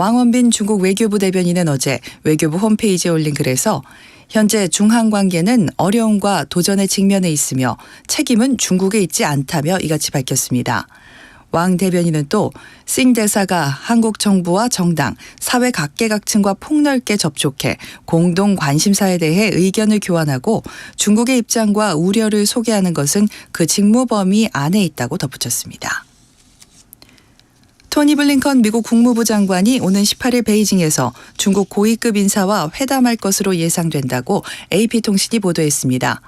왕원빈 중국 외교부 대변인은 어제 외교부 홈페이지에 올린 글에서 현재 중한 관계는 어려움과 도전에 직면해 있으며 책임은 중국에 있지 않다며 이같이 밝혔습니다. 왕 대변인은 또 싱 대사가 한국 정부와 정당, 사회 각계각층과 폭넓게 접촉해 공동 관심사에 대해 의견을 교환하고 중국의 입장과 우려를 소개하는 것은 그 직무 범위 안에 있다고 덧붙였습니다. 토니 블링컨 미국 국무부 장관이 오는 18일 베이징에서 중국 고위급 인사와 회담할 것으로 예상된다고 AP통신이 보도했습니다.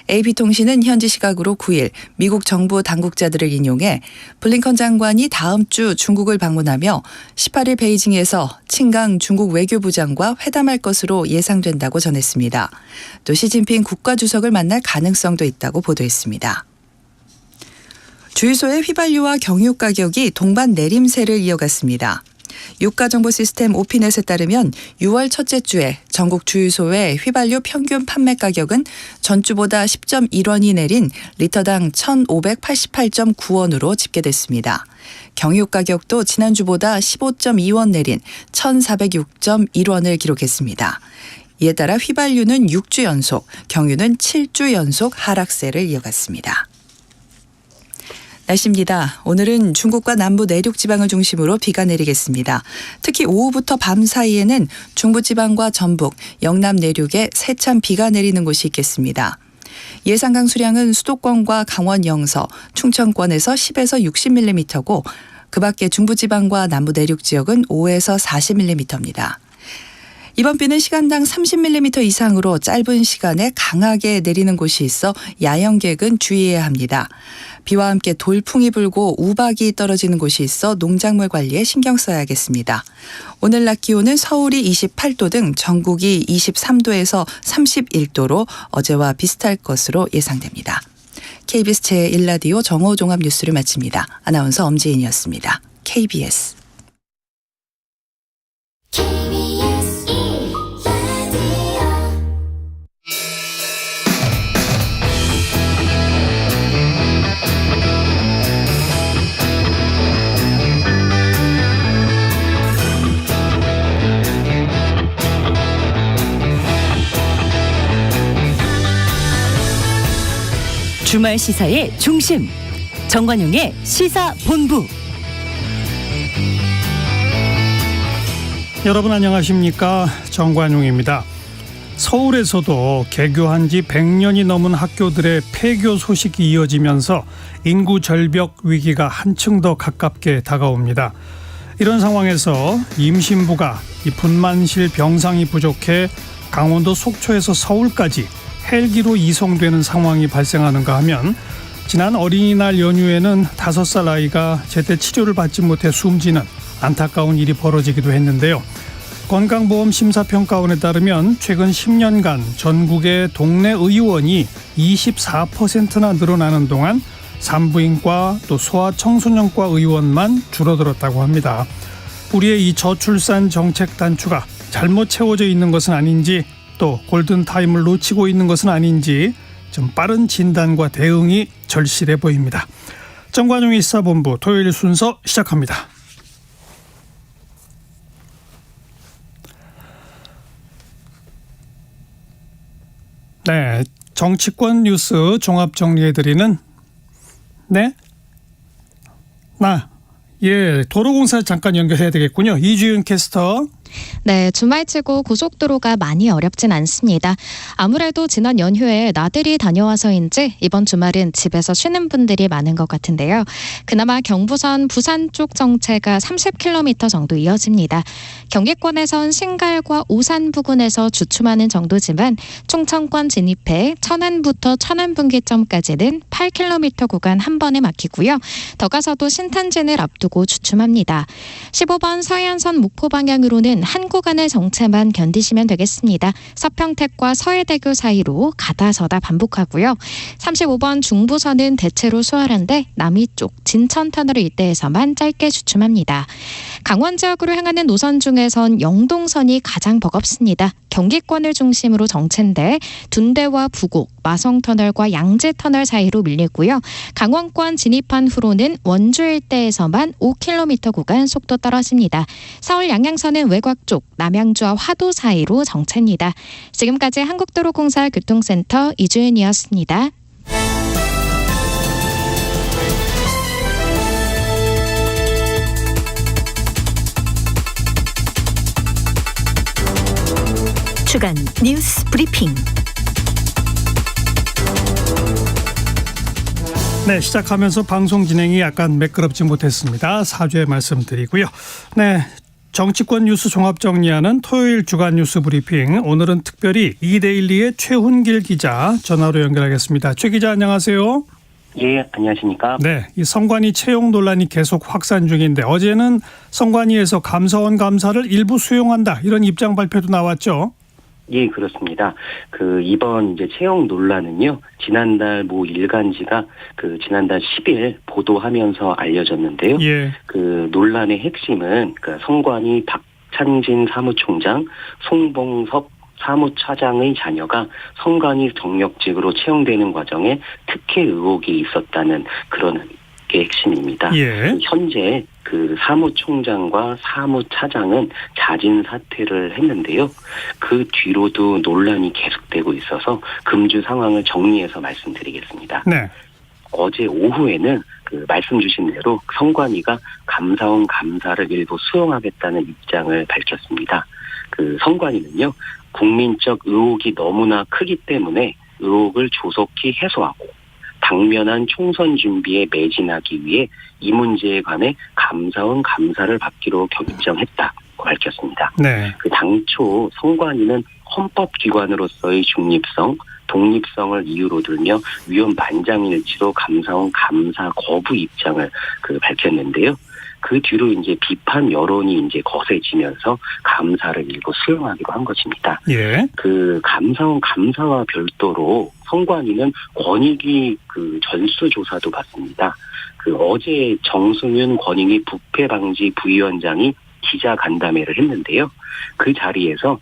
AP통신은 현지 시각으로 9일 미국 정부 당국자들을 인용해 블링컨 장관이 다음 주 중국을 방문하며 18일 베이징에서 칭강 중국 외교부장과 회담할 것으로 예상된다고 전했습니다. 또 시진핑 국가주석을 만날 가능성도 있다고 보도했습니다. 주유소의 휘발유와 경유 가격이 동반 내림세를 이어갔습니다. 유가정보시스템 오피넷에 따르면 6월 첫째 주에 전국 주유소의 휘발유 평균 판매 가격은 전주보다 10.1원이 내린 리터당 1,588.9원으로 집계됐습니다. 경유 가격도 지난주보다 15.2원 내린 1,406.1원을 기록했습니다. 이에 따라 휘발유는 6주 연속, 경유는 7주 연속 하락세를 이어갔습니다. 날씨입니다. 오늘은 중국과 남부 내륙 지방을 중심으로 비가 내리겠습니다. 특히 오후부터 밤 사이에는 중부지방과 전북, 영남 내륙에 세찬 비가 내리는 곳이 있겠습니다. 예상 강수량은 수도권과 강원 영서, 충청권에서 10에서 60mm고 그 밖에 중부지방과 남부 내륙 지역은 5에서 40mm입니다. 이번 비는 시간당 30mm 이상으로 짧은 시간에 강하게 내리는 곳이 있어 야영객은 주의해야 합니다. 비와 함께 돌풍이 불고 우박이 떨어지는 곳이 있어 농작물 관리에 신경 써야겠습니다. 오늘 낮 기온은 서울이 28도 등 전국이 23도에서 31도로 어제와 비슷할 것으로 예상됩니다. KBS 제1라디오 정오 종합 뉴스를 마칩니다. 아나운서 엄지인이었습니다. KBS. 주말 시사의 중심, 정관용의 시사본부. 여러분 안녕하십니까? 정관용입니다. 서울에서도 개교한 지 100년이 넘은 학교들의 폐교 소식이 이어지면서 인구 절벽 위기가 한층 더 가깝게 다가옵니다. 이런 상황에서 임신부가 이 분만실 병상이 부족해 강원도 속초에서 서울까지 헬기로 이송되는 상황이 발생하는가 하면 지난 어린이날 연휴에는 5살 아이가 제때 치료를 받지 못해 숨지는 안타까운 일이 벌어지기도 했는데요. 건강보험심사평가원에 따르면 최근 10년간 전국의 동네 의원이 24%나 늘어나는 동안 산부인과 또 소아청소년과 의원만 줄어들었다고 합니다. 우리의 이 저출산 정책 단추가 잘못 채워져 있는 것은 아닌지, 또 골든타임을 놓치고 있는 것은 아닌지 좀 빠른 진단과 대응이 절실해 보입니다. 정관용의 시사본부 토요일 순서 시작합니다. 네, 정치권 뉴스 종합 정리해드리는 도로공사 잠깐 연결해야 되겠군요. 이주윤 캐스터. 네, 주말치고 고속도로가 많이 어렵진 않습니다. 아무래도 지난 연휴에 나들이 다녀와서인지 이번 주말은 집에서 쉬는 분들이 많은 것 같은데요. 그나마 경부선 부산 쪽 정체가 30km 정도 이어집니다. 경기권에선 신갈과 오산 부근에서 주춤하는 정도지만 충청권 진입해 천안부터 천안분기점까지는 8km 구간 한 번에 막히고요. 더 가서도 신탄진을 앞두고 주춤합니다. 15번 서해안선 목포 방향으로는 한 구간의 정체만 견디시면 되겠습니다. 서평택과 서해대교 사이로 가다 서다 반복하고요. 35번 중부선은 대체로 수월한데 남이 쪽 진천터널 일대에서만 짧게 주춤합니다. 강원 지역으로 향하는 노선 중에선 영동선이 가장 버겁습니다. 경기권을 중심으로 정체인데 둔대와 부곡, 마성터널과 양재터널 사이로 밀리고요. 강원권 진입한 후로는 원주 일대에서만 5km 구간 속도 떨어집니다. 서울 양양선은 외곽 쪽 남양주와 화도 사이로 정체입니다. 지금까지 한국도로공사 교통센터 이주은이었습니다. 주간 뉴스 브리핑. 네, 시작하면서 방송 진행이 약간 매끄럽지 못했습니다. 사죄의 말씀드리고요. 네, 정치권 뉴스 종합 정리하는 토요일 주간 뉴스 브리핑. 오늘은 특별히 이데일리의 최훈길 기자 전화로 연결하겠습니다. 최 기자 안녕하세요. 예, 안녕하십니까? 네, 이 선관위 채용 논란이 계속 확산 중인데 어제는 선관위에서 감사원 감사를 일부 수용한다 이런 입장 발표도 나왔죠. 예, 그렇습니다. 이번 이제 채용 논란은요, 지난달 모 일간지가 지난달 10일 보도하면서 알려졌는데요. 예. 논란의 핵심은 선관위 박찬진 사무총장, 송봉섭 사무차장의 자녀가 선관위 경력직으로 채용되는 과정에 특혜 의혹이 있었다는 그런 게 핵심입니다. 예. 현재 사무총장과 사무차장은 자진 사퇴를 했는데요. 그 뒤로도 논란이 계속되고 있어서 금주 상황을 정리해서 말씀드리겠습니다. 네. 어제 오후에는 말씀 주신 대로 선관위가 감사원 감사를 일부 수용하겠다는 입장을 밝혔습니다. 선관위는요, 국민적 의혹이 너무나 크기 때문에 의혹을 조속히 해소하고 당면한 총선 준비에 매진하기 위해 이 문제에 관해 감사원 감사를 받기로 결정했다고 밝혔습니다. 네. 당초 선관위는 헌법기관으로서의 중립성, 독립성을 이유로 들며 위원 만장일치로 감사원 감사 거부 입장을 밝혔는데요. 그 뒤로 이제 비판 여론이 이제 거세지면서 감사를 일부 수용하기로 한 것입니다. 예. 감사원 감사와 별도로 선관위는 권익위 전수조사도 받습니다. 어제 정승윤 권익위 부패방지 부위원장이 기자 간담회를 했는데요. 그 자리에서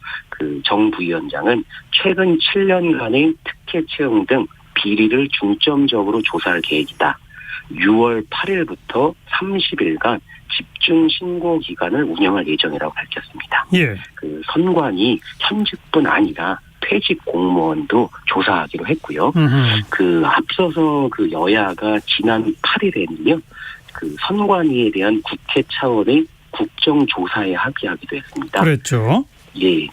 정 부위원장은 최근 7년간의 특혜 채용 등 비리를 중점적으로 조사할 계획이다. 6월 8일부터 30일간 집중 신고 기간을 운영할 예정이라고 밝혔습니다. 예. 선관위 현직뿐 아니라 퇴직 공무원도 조사하기로 했고요. 앞서서 여야가 지난 8일에는요, 선관위에 대한 국회 차원의 국정조사에 합의하기도 했습니다. 그랬죠. 예,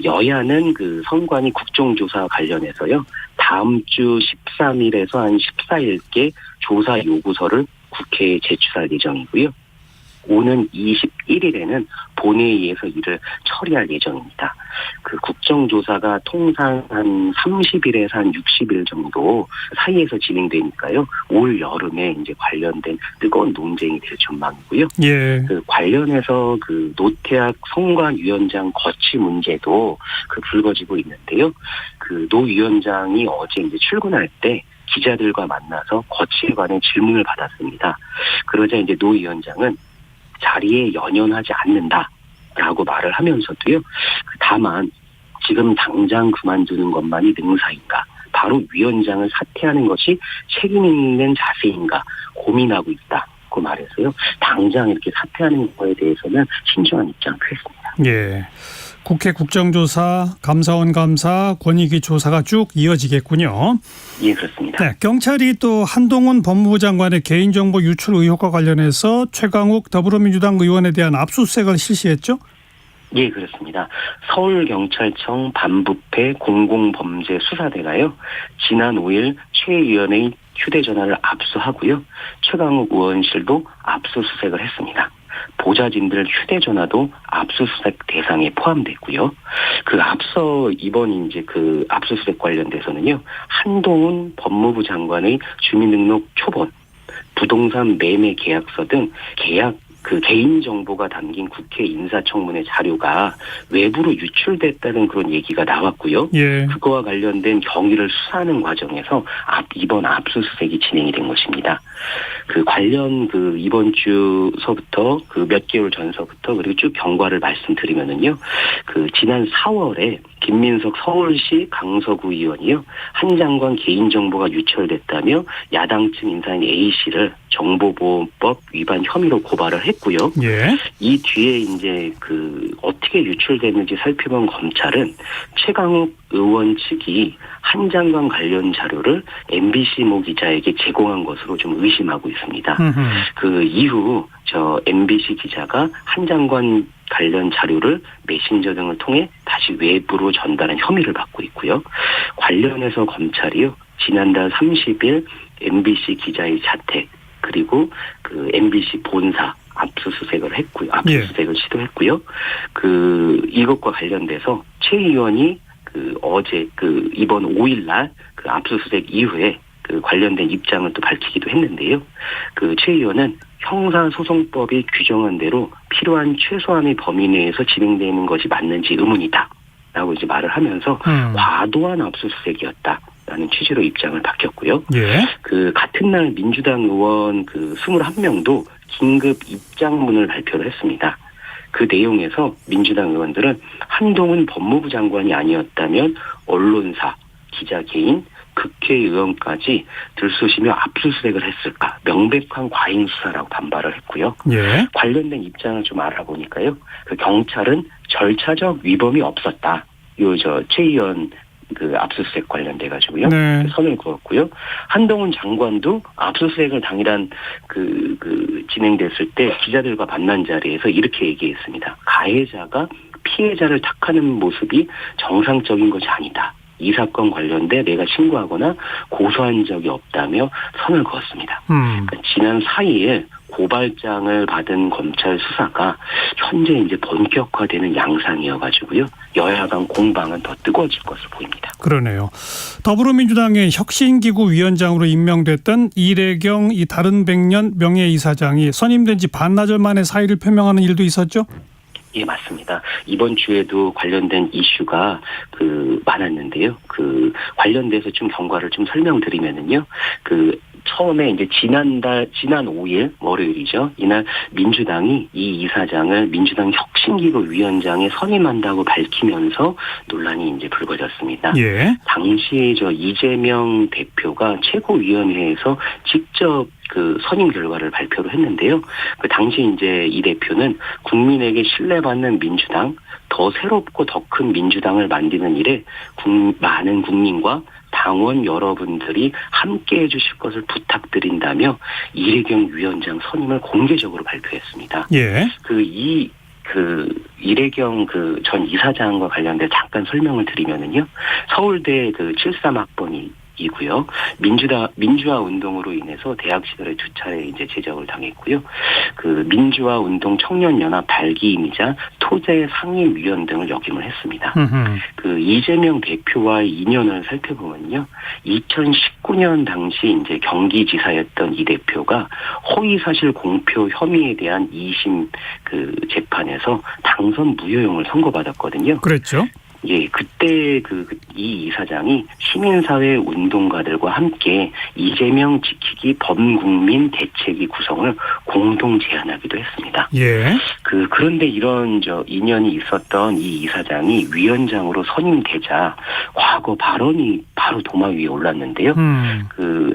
여야는 선관위 국정조사 관련해서요, 다음 주 13일에서 한 14일께 조사 요구서를 국회에 제출할 예정이고요. 오는 21일에는 본회의에서 이를 처리할 예정입니다. 국정조사가 통상 한 30일에서 한 60일 정도 사이에서 진행되니까요. 올 여름에 이제 관련된 뜨거운 논쟁이 될 전망이고요. 예. 관련해서 노태학 선관위원장 거취 문제도 불거지고 있는데요. 노 위원장이 어제 이제 출근할 때 기자들과 만나서 거취에 관한 질문을 받았습니다. 그러자 이제 노 위원장은 자리에 연연하지 않는다라고 말을 하면서도요. 다만 지금 당장 그만두는 것만이 능사인가? 바로 위원장을 사퇴하는 것이 책임 있는 자세인가 고민하고 있다고 말해서요. 당장 이렇게 사퇴하는 거에 대해서는 신중한 입장을 표했습니다. 예. 국회 국정조사, 감사원 감사, 권익위 조사가 쭉 이어지겠군요. 예, 그렇습니다. 네, 경찰이 또 한동훈 법무부 장관의 개인정보 유출 의혹과 관련해서 최강욱 더불어민주당 의원에 대한 압수수색을 실시했죠? 예, 그렇습니다. 서울경찰청 반부패 공공범죄수사대가요, 지난 5일 최 의원의 휴대전화를 압수하고요, 최강욱 의원실도 압수수색을 했습니다. 보좌진들 휴대전화도 압수수색 대상에 포함됐고요. 앞서 이번 이제 압수수색 관련돼서는요, 한동훈 법무부 장관의 주민등록 초본, 부동산 매매 계약서 등 개인정보가 담긴 국회 인사청문회 자료가 외부로 유출됐다는 그런 얘기가 나왔고요. 예. 그거와 관련된 경위를 수사하는 과정에서 이번 압수수색이 진행이 된 것입니다. 관련 이번 주서부터 몇 개월 전서부터 그리고 쭉 경과를 말씀드리면은요. 지난 4월에 김민석 서울시 강서구 의원이요. 한 장관 개인정보가 유출됐다며 야당 측 인사인 A씨를 정보보호법 위반 혐의로 고발을 했고요. 예. 이 뒤에 이제 어떻게 유출됐는지 살펴본 검찰은 최강욱 의원 측이 한 장관 관련 자료를 MBC 모 기자에게 제공한 것으로 좀 의심하고 있습니다. 그 이후 MBC 기자가 한 장관 관련 자료를 메신저 등을 통해 다시 외부로 전달한 혐의를 받고 있고요. 관련해서 검찰이요. 지난달 30일 MBC 기자의 자택 그리고 그 MBC 본사 압수수색을 했고요. 압수수색을 시도했고요. 이것과 관련돼서 최 의원이 어제 이번 5일날 압수수색 이후에 관련된 입장을 또 밝히기도 했는데요. 최 의원은 형사소송법이 규정한 대로 필요한 최소한의 범위 내에서 진행되는 것이 맞는지 의문이다라고 이제 말을 하면서 과도한 압수수색이었다라는 취지로 입장을 밝혔고요. 예. 같은 날 민주당 의원 21명도 긴급 입장문을 발표를 했습니다. 그 내용에서 민주당 의원들은 한동훈 법무부 장관이 아니었다면 언론사, 기자 개인, 국회의원까지 들쑤시며 압수수색을 했을까? 명백한 과잉 수사라고 반발을 했고요. 예. 관련된 입장을 좀 알아보니까요. 경찰은 절차적 위법이 없었다. 최 의원 압수수색 관련돼 가지고요. 네. 선을 그었고요. 한동훈 장관도 압수수색을 당일한 진행됐을 때 기자들과 만난 자리에서 이렇게 얘기했습니다. 가해자가 피해자를 탓하는 모습이 정상적인 것이 아니다. 이 사건 관련돼 내가 신고하거나 고소한 적이 없다며 선을 그었습니다. 그러니까 지난 4일 고발장을 받은 검찰 수사가 현재 이제 본격화되는 양상이어가지고요. 여야 간 공방은 더 뜨거워질 것으로 보입니다. 그러네요. 더불어민주당의 혁신기구 위원장으로 임명됐던 이래경 다른 백년 명예이사장이 선임된 지 반나절 만에 사의를 표명하는 일도 있었죠? 예, 맞습니다. 이번 주에도 관련된 이슈가 많았는데요. 관련돼서 좀 경과를 좀 설명드리면은요. 처음에 이제 지난 5일 월요일이죠. 이날 민주당이 이 이사장을 민주당 혁신기구 위원장에 선임한다고 밝히면서 논란이 이제 불거졌습니다. 예. 당시 이재명 대표가 최고위원회에서 직접 선임 결과를 발표를 했는데요. 당시 이제 이 대표는 국민에게 신뢰받는 민주당, 더 새롭고 더 큰 민주당을 만드는 일에 많은 국민과 당원 여러분들이 함께해 주실 것을 부탁드린다며 이래경 위원장 선임을 공개적으로 발표했습니다. 예. 이래경 전 이사장과 관련된 잠깐 설명을 드리면은요. 서울대 73학번이 이고요. 민주화 운동으로 인해서 대학 시절에 2차례 이제 제적을 당했고요. 민주화 운동 청년연합 발기인이자 토제 상임위원 등을 역임을 했습니다. 이재명 대표와의 인연을 살펴보면요. 2019년 당시 이제 경기지사였던 이 대표가 허위사실 공표 혐의에 대한 2심 재판에서 당선 무효형을 선고받았거든요. 그랬죠. 예, 그때 이 이사장이 시민사회 운동가들과 함께 이재명 지키기 범국민 대책위 구성을 공동 제안하기도 했습니다. 예. 그런데 이런 인연이 있었던 이 이사장이 위원장으로 선임되자 과거 발언이 바로 도마 위에 올랐는데요.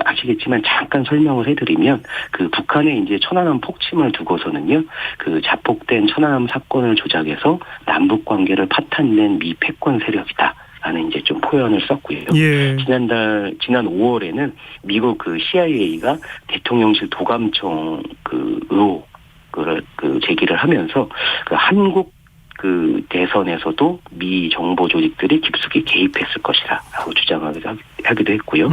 아시겠지만 잠깐 설명을 해드리면 북한의 이제 천안함 폭침을 두고서는요. 자폭된 천안함 사건을 조작해서 남북 관계를 파탄낸 미 패권 세력이다라는 이제 좀 표현을 썼고요. 예. 지난 5월에는 미국 CIA가 대통령실 도감청 의혹을 제기를 하면서 한국 대선에서도 미 정보 조직들이 깊숙이 개입했을 것이라고 주장하기도 했고요.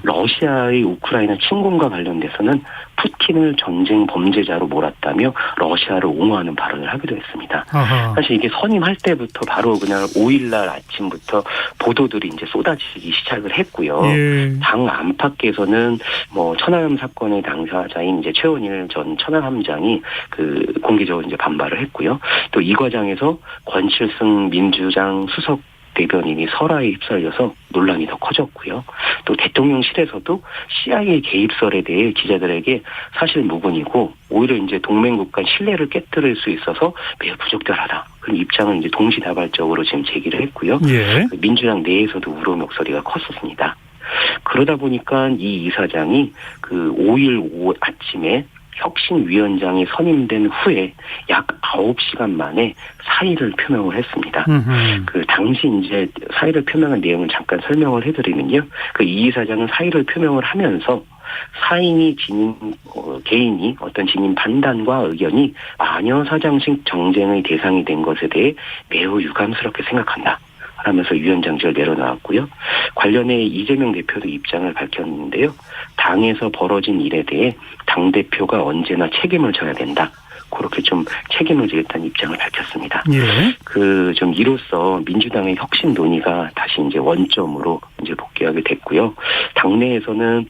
러시아의 우크라이나 침공과 관련돼서는 푸틴을 전쟁 범죄자로 몰았다며 러시아를 옹호하는 발언을 하기도 했습니다. 아하. 사실 이게 선임할 때부터 바로 그날 5일날 아침부터 보도들이 이제 쏟아지기 시작을 했고요. 예. 당 안팎에서는 천안함 사건의 당사자인 이제 최원일 전 천안함장이 공개적으로 이제 반발을 했고요. 또 이 과정에서 권칠승 민주당 수석 대변인이 설화에 휩쓸려서 논란이 더 커졌고요. 또 대통령실에서도 CIA 개입설에 대해 기자들에게 사실 무근이고 오히려 이제 동맹국 간 신뢰를 깨뜨릴 수 있어서 매우 부적절하다. 그런 입장을 이제 동시다발적으로 지금 제기를 했고요. 예. 민주당 내에서도 우려 목소리가 컸었습니다. 그러다 보니까 이 이사장이 그 5일 오후 아침에 혁신위원장이 선임된 후에 약 9시간 만에 사의를 표명을 했습니다. 그 당시 이제 사의를 표명한 내용을 잠깐 설명을 해드리면요. 그 이 이사장은 사의를 표명을 하면서 사인이 개인이 어떤 진임 판단과 의견이 마녀 사장식 정쟁의 대상이 된 것에 대해 매우 유감스럽게 생각한다. 하면서 위원장직을 내려놓았고요. 관련해 이재명 대표도 입장을 밝혔는데요. 당에서 벌어진 일에 대해 당대표가 언제나 책임을 져야 된다. 그렇게 좀 책임을 지겠다는 입장을 밝혔습니다. 예. 좀 이로써 민주당의 혁신 논의가 다시 이제 원점으로 이제 복귀하게 됐고요. 당내에서는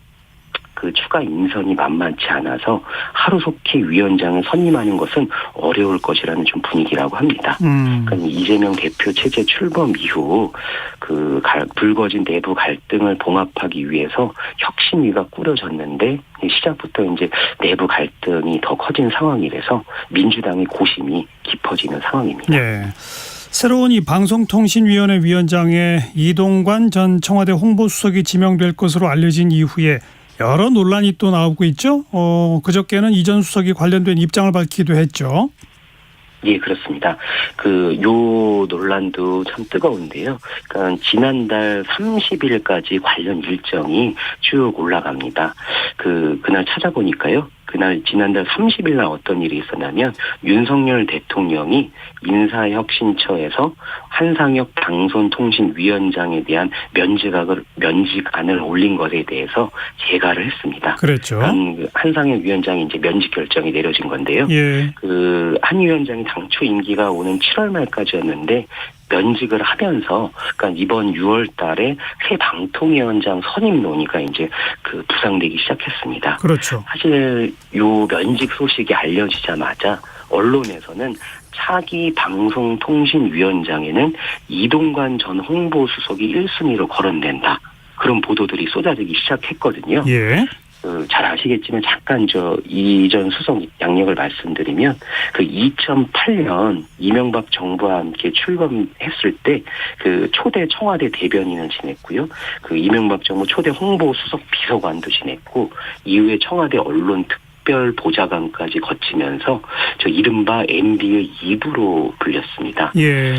그 추가 인선이 만만치 않아서 하루속히 위원장을 선임하는 것은 어려울 것이라는 좀 분위기라고 합니다. 그러니까 이재명 대표 체제 출범 이후 그 불거진 내부 갈등을 봉합하기 위해서 혁신위가 꾸려졌는데 시작부터 이제 내부 갈등이 더 커진 상황이라서 민주당의 고심이 깊어지는 상황입니다. 예. 새로운 이 방송통신위원회 위원장에 이동관 전 청와대 홍보수석이 지명될 것으로 알려진 이후에 여러 논란이 또 나오고 있죠. 그저께는 이 전 수석이 관련된 입장을 밝히기도 했죠. 예, 그렇습니다. 요 논란도 참 뜨거운데요. 그러니까 지난달 30일까지 관련 일정이 쭉 올라갑니다. 그날 찾아보니까요. 지난달 30일 날 어떤 일이 있었냐면 윤석열 대통령이 인사혁신처에서 한상혁 방송통신위원장에 대한 면직안을 올린 것에 대해서 재가를 했습니다. 그렇죠. 한상혁 위원장이 이제 면직 결정이 내려진 건데요. 예. 한 위원장이 당초 임기가 오는 7월 말까지였는데 면직을 하면서 그러니까 이번 6월 달에 새 방통위원장 선임 논의가 이제 부상되기 시작했습니다. 그렇죠. 사실 요 면직 소식이 알려지자마자 언론에서는 차기 방송통신위원장에는 이동관 전 홍보수석이 1순위로 거론된다. 그런 보도들이 쏟아지기 시작했거든요. 예. 잘 아시겠지만 잠깐 이전 수석 양력을 말씀드리면 2008년 이명박 정부와 함께 출범했을 때 초대 청와대 대변인을 지냈고요. 이명박 정부 초대 홍보수석 비서관도 지냈고 이후에 청와대 언론 특별 보좌관까지 거치면서 이른바 MB의 2부로 불렸습니다. 예.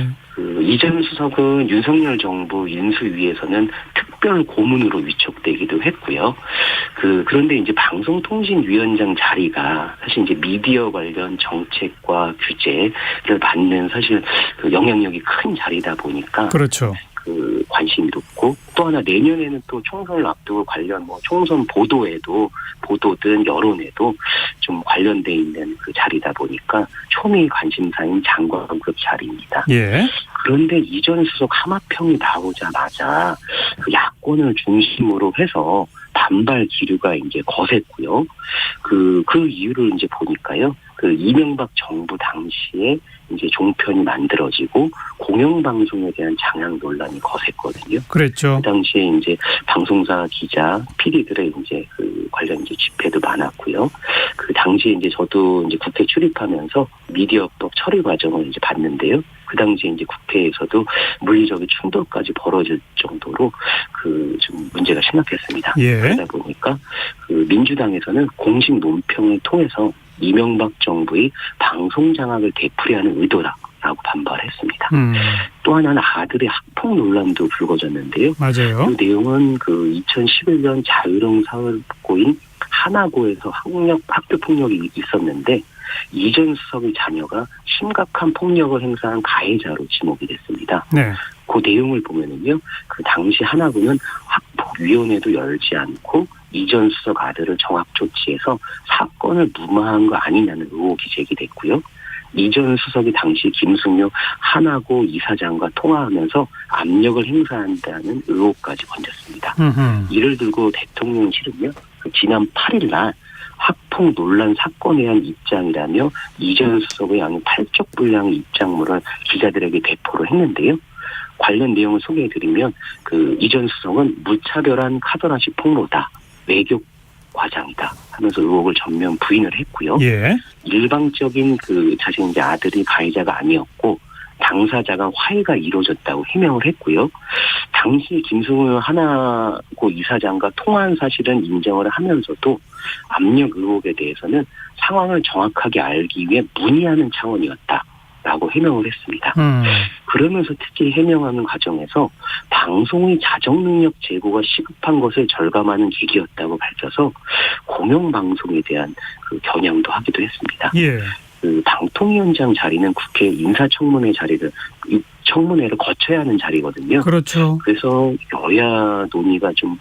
이전 수석은 윤석열 정부 인수위에서는 특별 고문으로 위촉되기도 했고요. 그런데 이제 방송통신위원장 자리가 사실 이제 미디어 관련 정책과 규제를 받는 사실 영향력이 큰 자리다 보니까. 그렇죠. 관심이 높고 또 하나 내년에는 또 총선을 앞두고 관련 총선 보도든 여론에도 좀 관련돼 있는 자리다 보니까 초미 관심사인 장관급 자리입니다. 예. 그런데 이전 수석 하마평이 나오자마자 야권을 중심으로 해서 반발 기류가 이제 거셌고요. 그 이유를 이제 보니까요. 이명박 정부 당시에 이제 종편이 만들어지고 공영방송에 대한 장악 논란이 거셌거든요. 그랬죠. 그 당시에 이제 방송사 기자, PD들의 이제 관련 이제 집회도 많았고요. 그 당시에 이제 저도 이제 국회 출입하면서 미디어법 처리 과정을 이제 봤는데요. 그 당시에 이제 국회에서도 물리적인 충돌까지 벌어질 정도로 좀 문제가 심각했습니다. 예. 그러다 보니까 민주당에서는 공식 논평을 통해서 이명박 정부의 방송 장악을 되풀이하는 의도라고 반발했습니다. 또 하나는 아들의 학폭 논란도 불거졌는데요. 맞아요. 그 내용은 2011년 자유로운 사회고인 하나고에서 학교 폭력이 있었는데 이전 수석의 자녀가 심각한 폭력을 행사한 가해자로 지목이 됐습니다. 네. 그 내용을 보면은요, 당시 하나고는 학폭위원회도 열지 않고 이전 수석 아들을 정학 조치해서 사건을 무마한 거 아니냐는 의혹이 제기됐고요. 이전 수석이 당시 김승효 하나고 이사장과 통화하면서 압력을 행사한다는 의혹까지 번졌습니다. 이를 들고 대통령실은요, 지난 8일 날 학폭 논란 사건에 대한 입장이라며 이전 수석의 양 8쪽 분량의 입장문을 기자들에게 배포를 했는데요. 관련 내용을 소개해드리면 그 이전 수석은 무차별한 카더라식 폭로다, 외교 과장이다 하면서 의혹을 전면 부인을 했고요. 예. 일방적인 그 자신 이제 아들이 가해자가 아니었고 당사자가 화해가 이루어졌다고 해명을 했고요. 당시 김승우 하나고 이사장과 통화한 사실은 인정을 하면서도 압력 의혹에 대해서는 상황을 정확하게 알기 위해 문의하는 차원이었다라고 해명을 했습니다. 그러면서 특히 해명하는 과정에서 방송의 자정 능력 제고가 시급한 것을 절감하는 계기였다고 밝혀서 공영방송에 대한 그 겨냥도 하기도 했습니다. 예. 그 방통위원장 자리는 국회 인사청문회 청문회를 거쳐야 하는 자리거든요. 그렇죠. 그래서 여야 논의가 좀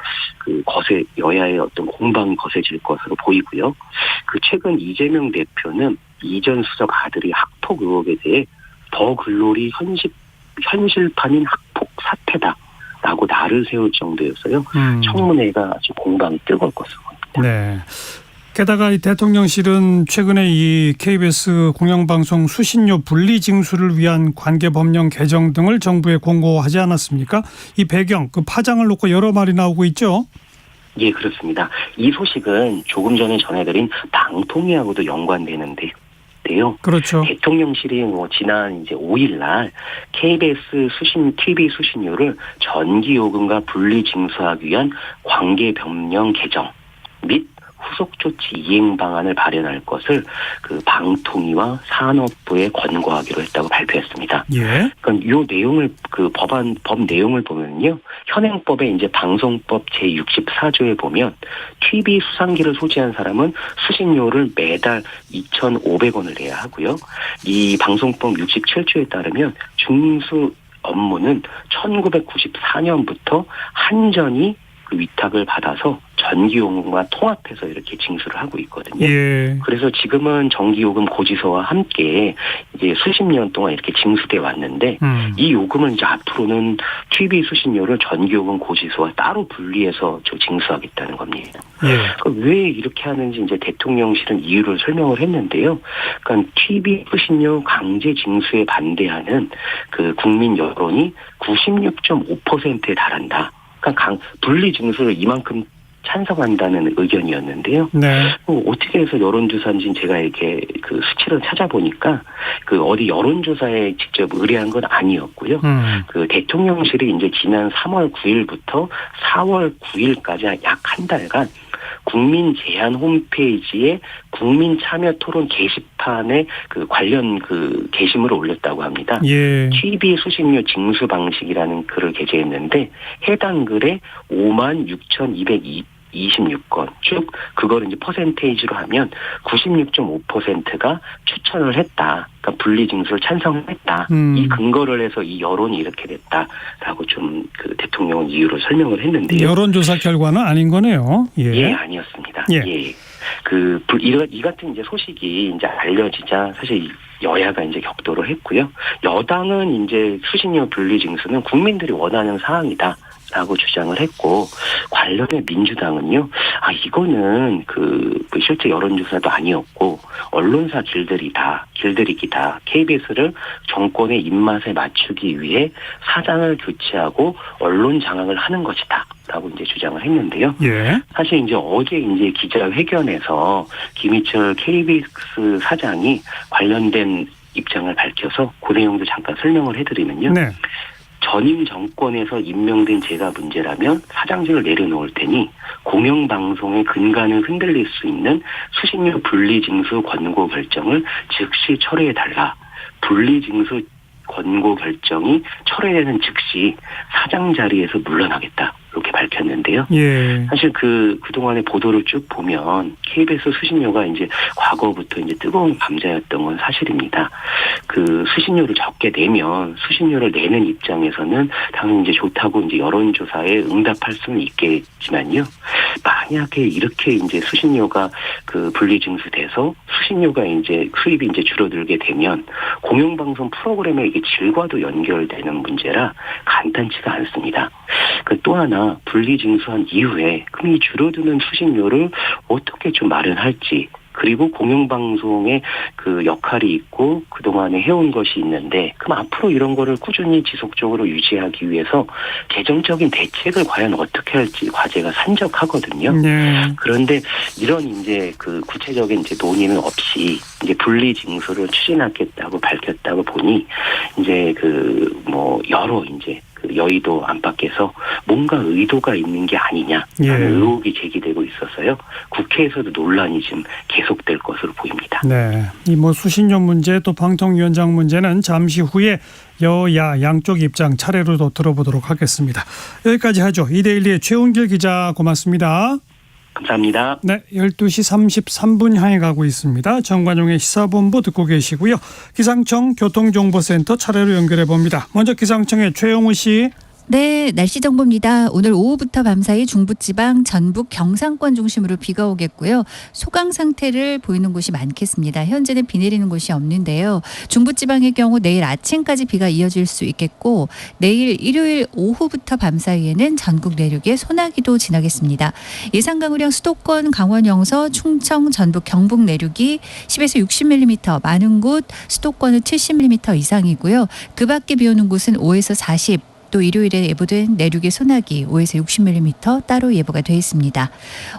여야의 어떤 공방이 거세질 것으로 보이고요. 그 최근 이재명 대표는 이전 수석 아들이 학폭 의혹에 대해 더 글로리 현실판인 학폭 사태다라고 날을 세울 정도였어요. 청문회가 아주 공방이 뜨거울 것으로 보입니다. 네. 게다가 이 대통령실은 최근에 이 KBS 공영방송 수신료 분리 징수를 위한 관계 법령 개정 등을 정부에 공고하지 않았습니까? 이 배경, 그 파장을 놓고 여러 말이 나오고 있죠. 예, 그렇습니다. 이 소식은 조금 전에 전해드린 방통위하고도 연관되는데요. 그렇죠. 대통령실이 지난 이제 5일날 KBS TV 수신료를 전기요금과 분리 징수하기 위한 관계 법령 개정 및 후속 조치 이행 방안을 발현할 것을 그 방통위와 산업부에 권고하기로 했다고 발표했습니다. 예. 그러니까 요 내용을 법 내용을 보면요, 현행법의 이제 방송법 제 64조에 보면 TV 수상기를 소지한 사람은 수신료를 매달 2,500원을 내야 하고요. 이 방송법 67조에 따르면 중수 업무는 1994년부터 한전이 그 위탁을 받아서 전기요금과 통합해서 이렇게 징수를 하고 있거든요. 예. 그래서 지금은 전기요금 고지서와 함께 이제 수십 년 동안 이렇게 징수돼 왔는데 이 요금은 이제 앞으로는 TV 수신료를 전기요금 고지서와 따로 분리해서 징수하겠다는 겁니다. 예. 그러니까 왜 이렇게 하는지 이제 대통령실은 이유를 설명을 했는데요. 그러니까 TV 수신료 강제 징수에 반대하는 그 국민 여론이 96.5%에 달한다. 그러니까 분리 징수를 이만큼 찬성한다는 의견이었는데요. 네. 어떻게 해서 여론조사인지 제가 이렇게 그 수치를 찾아보니까 그 어디 여론조사에 직접 의뢰한 건 아니었고요. 그 대통령실이 이제 지난 3월 9일부터 4월 9일까지 약 한 달간 국민 제안 홈페이지에 국민 참여 토론 게시판에 그 관련 그 게시물을 올렸다고 합니다. 예. TV 수신료 징수 방식이라는 글을 게재했는데 해당 글에 56,226건, 즉 그거를 이제 퍼센테이지로 하면 96.5%가 추천을 했다. 그러니까 분리 징수를 찬성했다. 이 근거를 해서 이 여론이 이렇게 됐다라고 좀 그 대통령은 이유로 설명을 했는데요. 여론조사 결과는 아닌 거네요. 예. 예, 아니었습니다. 예. 예. 이 같은 이제 소식이 이제 알려지자 사실 여야가 이제 격돌을 했고요. 여당은 이제 수신료 분리 징수는 국민들이 원하는 사항이다라고 주장을 했고, 관련해 민주당은요, 이거는 실제 여론조사도 아니었고 언론사 길들이기다. KBS를 정권의 입맛에 맞추기 위해 사장을 교체하고 언론 장악을 하는 것이다라고 이제 주장을 했는데요. 예. 사실 이제 어제 이제 기자회견에서 김희철 KBS 사장이 관련된 입장을 밝혀서 그 내용도 잠깐 설명을 해드리면요. 네. 전임 정권에서 임명된 제가 문제라면 사장직을 내려놓을 테니 공영방송의 근간을 흔들릴 수 있는 수신료 분리징수 권고 결정을 즉시 철회해달라. 분리징수 권고 결정이 철회되는 즉시 사장 자리에서 물러나겠다. 이렇게 밝혔는데요. 예. 사실 그동안의 보도를 쭉 보면 KBS 수신료가 이제 과거부터 이제 뜨거운 감자였던 건 사실입니다. 그 수신료를 적게 내면 수신료를 내는 입장에서는 당연히 이제 좋다고 이제 여론조사에 응답할 수는 있겠지만요. 만약에 이렇게 이제 수신료가 분리징수돼서 수신료가 이제 수입이 이제 줄어들게 되면 공영방송 프로그램의 이게 질과도 연결되는 문제라 간단치가 않습니다. 또 하나 분리징수한 이후에 그럼 이 줄어드는 수신료를 어떻게 좀 마련할지 그리고 공영방송의 그 역할이 있고 그동안에 해온 것이 있는데 그럼 앞으로 이런 거를 꾸준히 지속적으로 유지하기 위해서 재정적인 대책을 과연 어떻게 할지 과제가 산적하거든요. 네. 그런데 이런 이제 그 구체적인 이제 논의는 없이 이제 분리 징수를 추진하겠다고 밝혔다고 보니 이제 그 뭐 여러 이제 그 여의도 안팎에서 뭔가 의도가 있는 게 아니냐라는 의혹이 제기되고 있어서요. 국회에서도 논란이 지금 계속될 것으로 보입니다. 네, 이 뭐 수신료 문제 또 방통위원장 문제는 잠시 후에 여야 양쪽 입장 차례로 또 들어보도록 하겠습니다. 여기까지 하죠. 이데일리의 최운길 기자 고맙습니다. 감사합니다. 네, 12시 33분 향해 가고 있습니다. 정관용의 시사본부 듣고 계시고요. 기상청 교통정보센터 차례로 연결해 봅니다. 먼저 기상청의 최영우 씨. 네, 날씨 정보입니다. 오늘 오후부터 밤사이 중부지방, 전북, 경상권 중심으로 비가 오겠고요. 소강 상태를 보이는 곳이 많겠습니다. 현재는 비 내리는 곳이 없는데요. 중부지방의 경우 내일 아침까지 비가 이어질 수 있겠고 내일 일요일 오후부터 밤사이에는 전국 내륙에 소나기도 지나겠습니다. 예상 강우량 수도권, 강원 영서, 충청, 전북, 경북 내륙이 10에서 60mm, 많은 곳 수도권은 70mm 이상이고요. 그 밖에 비 오는 곳은 5에서 40, 또 일요일에 예보된 내륙의 소나기 5에서 60mm 따로 예보가 되어 있습니다.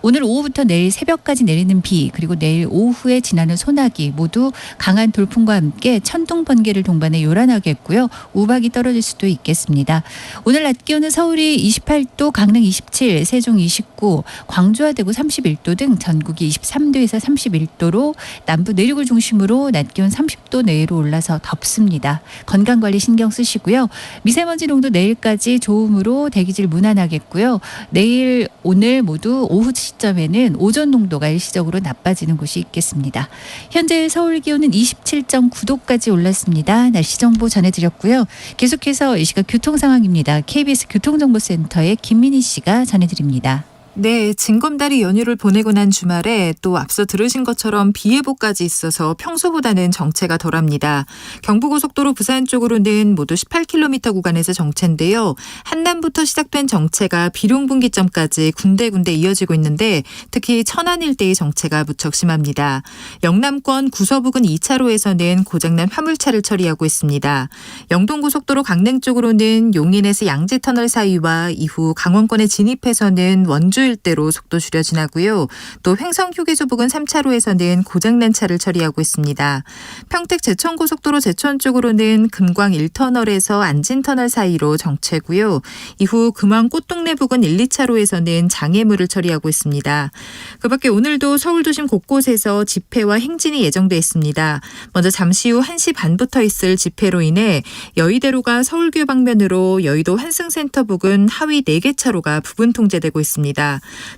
오늘 오후부터 내일 새벽까지 내리는 비 그리고 내일 오후에 지나는 소나기 모두 강한 돌풍과 함께 천둥 번개를 동반해 요란하겠고요. 우박이 떨어질 수도 있겠습니다. 오늘 낮 기온은 서울이 28도, 강릉 27, 세종 29, 광주와 대구 31도 등 전국이 23도에서 31도로 남부 내륙을 중심으로 낮 기온 30도 내외로 올라서 덥습니다. 건강관리 신경 쓰시고요. 미세먼지 농도 내일까지 좋음으로 대기질 무난하겠고요. 내일 오늘 모두 오후 시점에는 오존 농도가 일시적으로 나빠지는 곳이 있겠습니다. 현재 서울 기온은 27.9도까지 올랐습니다. 날씨 정보 전해드렸고요. 계속해서 이 시각 교통 상황입니다. KBS 교통정보센터의 김민희 씨가 전해드립니다. 네, 징검다리 연휴를 보내고 난 주말에 또 앞서 들으신 것처럼 비 예보까지 있어서 평소보다는 정체가 덜합니다. 경부고속도로 부산 쪽으로는 모두 18km 구간에서 정체인데요. 한남부터 시작된 정체가 비룡분기점까지 군데군데 이어지고 있는데 특히 천안 일대의 정체가 무척 심합니다. 영남권 구서 부근 2차로에서는 고장난 화물차를 처리하고 있습니다. 영동고속도로 강릉 쪽으로는 용인에서 양지터널 사이와 이후 강원권에 진입해서는 원주 일대로 속도 줄여 지나고요. 또 횡성 휴게소 부근 3차로에서는 고장난 차를 처리하고 있습니다. 평택 제천고속도로 제천 쪽으로는 금광 1터널에서 안진터널 사이로 정체고요. 이후 금왕 꽃동네 부근 1, 2차로에서는 장애물을 처리하고 있습니다. 그 밖에 오늘도 서울 도심 곳곳에서 집회와 행진이 예정돼 있습니다. 먼저 잠시 후 1시 반부터 있을 집회로 인해 여의대로가 서울교 방면으로 여의도 환승센터 부근 하위 4개 차로가 부분 통제되고 있습니다.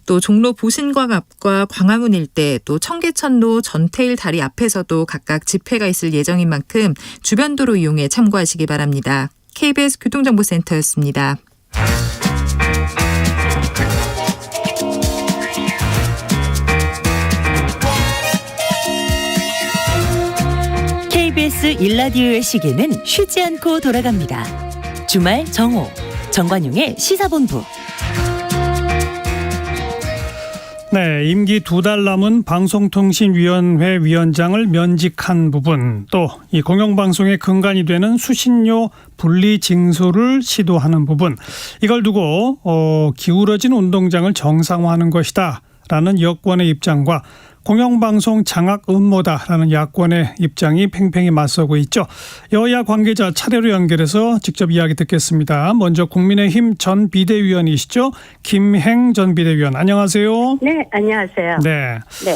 또 종로 보신광 앞과 광화문 일대 또 청계천로 전태일 다리 앞에서도 각각 집회가 있을 예정인 만큼 주변 도로 이용해 참고하시기 바랍니다. KBS 교통정보센터였습니다. KBS 1라디오의 시계는 쉬지 않고 돌아갑니다. 주말 정오, 정관용의 시사본부. 네, 임기 2달 남은 방송통신위원회 위원장을 면직한 부분, 또 이 공영방송의 근간이 되는 수신료 분리 징수를 시도하는 부분, 이걸 두고 기울어진 운동장을 정상화하는 것이다라는 여권의 입장과 공영방송 장악 음모다라는 야권의 입장이 팽팽히 맞서고 있죠. 여야 관계자 차례로 연결해서 직접 이야기 듣겠습니다. 먼저 국민의힘 전 비대위원이시죠. 김행 전 비대위원, 안녕하세요. 네, 안녕하세요. 네. 네.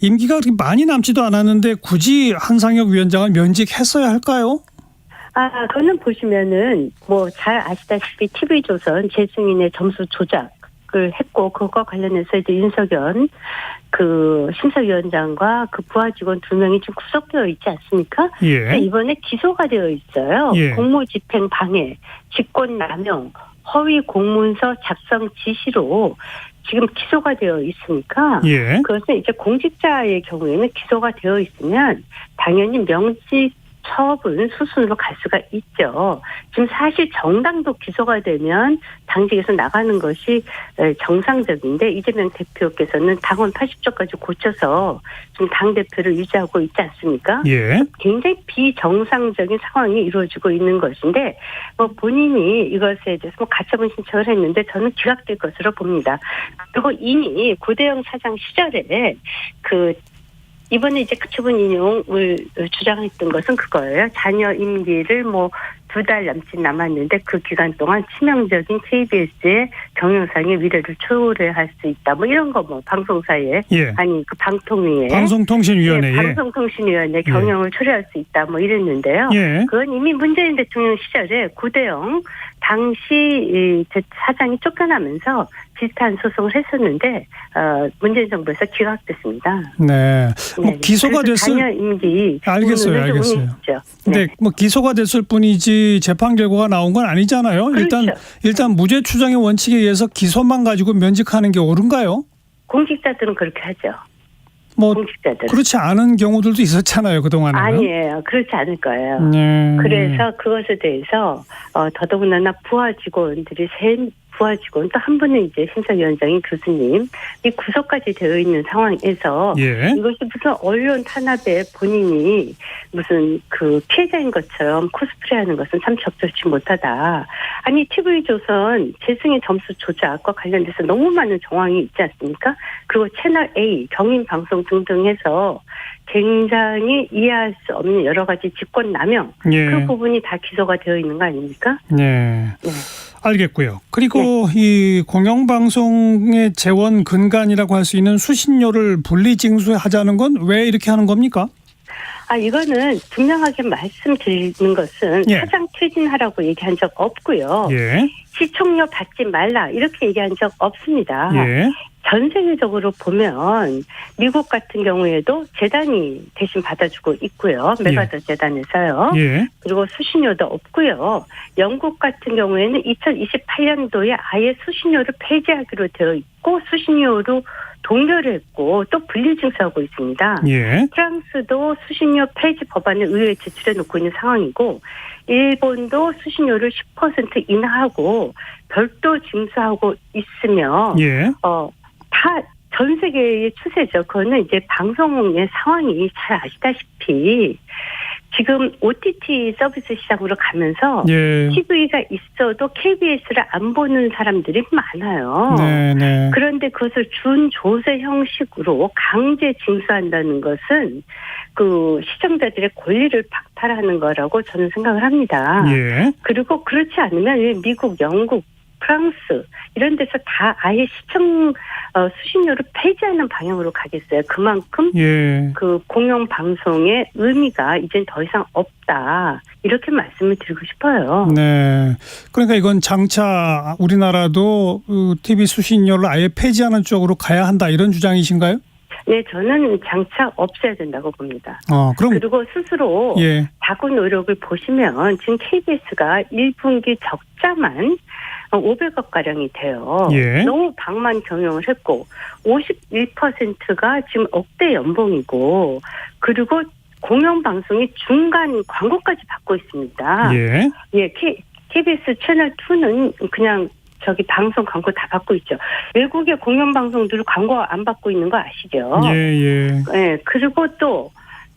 임기가 그렇게 많이 남지도 않았는데 굳이 한상혁 위원장을 면직했어야 할까요? 그거는 보시면은 뭐 잘 아시다시피 TV조선 재승인의 점수 조작을 했고 그것과 관련해서 이제 윤석열 그 심사위원장과 그 부하 직원 2명이 지금 구속되어 있지 않습니까? 예. 이번에 기소가 되어 있어요. 예. 공무집행 방해, 직권남용, 허위 공문서 작성 지시로 지금 기소가 되어 있으니까 예. 그것은 이제 공직자의 경우에는 기소가 되어 있으면 당연히 면직 처분 수순으로 갈 수가 있죠. 지금 사실 정당도 기소가 되면 당직에서 나가는 것이 정상적인데 이재명 대표께서는 당원 80조까지 고쳐서 지금 당대표를 유지하고 있지 않습니까? 예. 굉장히 비정상적인 상황이 이루어지고 있는 것인데 본인이 이것에 대해서 가처분 신청을 했는데 저는 기각될 것으로 봅니다. 그리고 이미 구대영 사장 시절에 이번에 이제 가처분 인용을 주장했던 것은 그거예요. 자녀 임기를 2달 남짓 남았는데 그 기간 동안 치명적인 KBS의 경영상의 위례를 초래할 수 있다. 이런 거 방송사에 예. 아니 그 방통위에 방송통신위원회. 네, 방송통신위원회 경영을 초래할 수 있다. 이랬는데요. 예. 그건 이미 문재인 대통령 시절에 구대영 당시 사장이 쫓겨나면서 비슷한 소송을 했었는데 문재인 정부에서 기각됐습니다. 네. 기소가 됐을 자녀 임기 알겠어요. 근데 기소가 됐을 뿐이지 재판 결과가 나온 건 아니잖아요. 그렇죠. 일단 무죄 추정의 원칙에 의해서 기소만 가지고 면직하는 게 옳은가요? 공직자들은 그렇게 하죠. 공직자들. 그렇지 않은 경우들도 있었잖아요, 그동안에는. 아니에요. 그렇지 않을 거예요. 그래서 그것에 대해서 더더군다나 부하 직원들이 부하 직원 또 한 분은 이제 심사위원장인 교수님 이 구속까지 되어 있는 상황에서 예. 이것이 무슨 언론 탄압에 본인이 무슨 피해자인 것처럼 코스프레하는 것은 참 적절치 못하다. 아니 TV조선 재승인 점수 조작과 관련돼서 너무 많은 정황이 있지 않습니까? 그리고 채널 A, 경인방송 등등 해서 굉장히 이해할 수 없는 여러 가지 직권남용 예. 그 부분이 다 기소가 되어 있는 거 아닙니까? 네. 네. 알겠고요. 그리고 이 공영방송의 재원 근간이라고 할 수 있는 수신료를 분리징수하자는 건 왜 이렇게 하는 겁니까? 이거는 분명하게 말씀드리는 것은 예. 사장 퇴진하라고 얘기한 적 없고요. 예. 시청료 받지 말라 이렇게 얘기한 적 없습니다. 예. 전 세계적으로 보면 미국 같은 경우에도 재단이 대신 받아주고 있고요. 메가더 재단에서요. 예. 그리고 수신료도 없고요. 영국 같은 경우에는 2028년도에 아예 수신료를 폐지하기로 되어 있고 수신료로 동결을 했고 또 분리징수하고 있습니다. 예. 프랑스도 수신료 폐지 법안을 의회에 제출해 놓고 있는 상황이고 일본도 수신료를 10% 인하하고 별도 징수하고 있으며 예. 다 전 세계의 추세죠. 그거는 이제 방송의 상황이 잘 아시다시피 지금 OTT 서비스 시장으로 가면서 예. TV가 있어도 KBS를 안 보는 사람들이 많아요. 네. 그런데 그것을 준조세 형식으로 강제 징수한다는 것은 시청자들의 권리를 박탈하는 거라고 저는 생각을 합니다. 예. 그리고 그렇지 않으면 왜 미국, 영국, 프랑스 이런 데서 다 아예 시청 수신료를 폐지하는 방향으로 가겠어요. 그만큼 예. 공영 방송의 의미가 이젠 더 이상 없다. 이렇게 말씀을 드리고 싶어요. 네. 그러니까 이건 장차 우리나라도 TV 수신료를 아예 폐지하는 쪽으로 가야 한다 이런 주장이신가요? 네, 저는 장차 없애야 된다고 봅니다. 그럼 그리고 스스로 예. 자구 노력을 보시면 지금 KBS가 1분기 적자만 500억 가량이 돼요. 예. 너무 방만 경영을 했고 51%가 지금 억대 연봉이고 그리고 공영방송이 중간 광고까지 받고 있습니다. 예. KBS 채널 2는 그냥 방송 광고 다 받고 있죠. 외국의 공영방송들 광고 안 받고 있는 거 아시죠? 예. 네, 그리고 또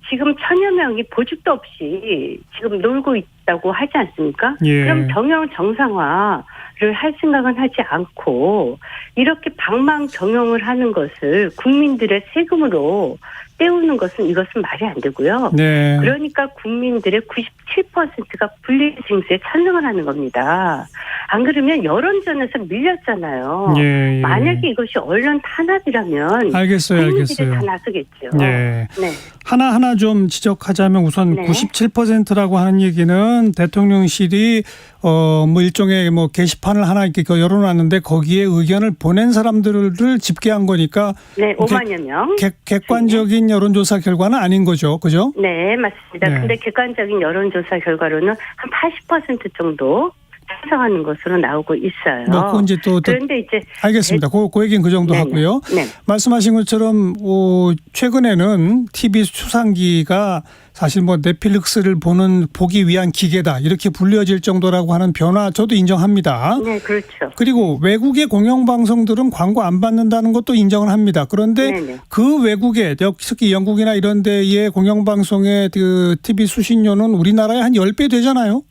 지금 1000여 명이 보직도 없이 지금 놀고 있다고 하지 않습니까? 예. 그럼 경영 정상화를 할 생각은 하지 않고 이렇게 방망 경영을 하는 것을 국민들의 세금으로 때우는 것은 이것은 말이 안 되고요. 네. 그러니까 국민들의 97%가 분리징수에 찬성을 하는 겁니다. 안 그러면 여론전에서 밀렸잖아요. 예. 만약에 이것이 언론 탄압이라면 알겠어요. 국민들이 다 나서겠죠. 예. 네. 하나하나 좀 지적하자면 우선 네. 97%라고 하는 얘기는 대통령실이 일종의 게시판을 하나 이렇게 열어놨는데 거기에 의견을 보낸 사람들을 집계한 거니까 네, 5만여 명. 객관적인 여론조사 결과는 아닌 거죠, 그죠? 네, 맞습니다. 네. 근데 객관적인 여론조사 결과로는 한 80% 정도 찬성하는 것으로 나오고 있어요. 뭐 그 이제 또 그런데 이제 알겠습니다. 그 얘기는 그 정도 네네. 하고요. 네. 말씀하신 것처럼 최근에는 TV 수상기가 사실 뭐 넷플릭스를 보기 위한 기계다 이렇게 불려질 정도라고 하는 변화 저도 인정합니다. 네, 그렇죠. 그리고 외국의 공영방송들은 광고 안 받는다는 것도 인정을 합니다. 그런데 네네. 그 외국의 특히 영국이나 이런 데의 공영방송의 그 TV 수신료는 우리나라의 한 10배 되잖아요.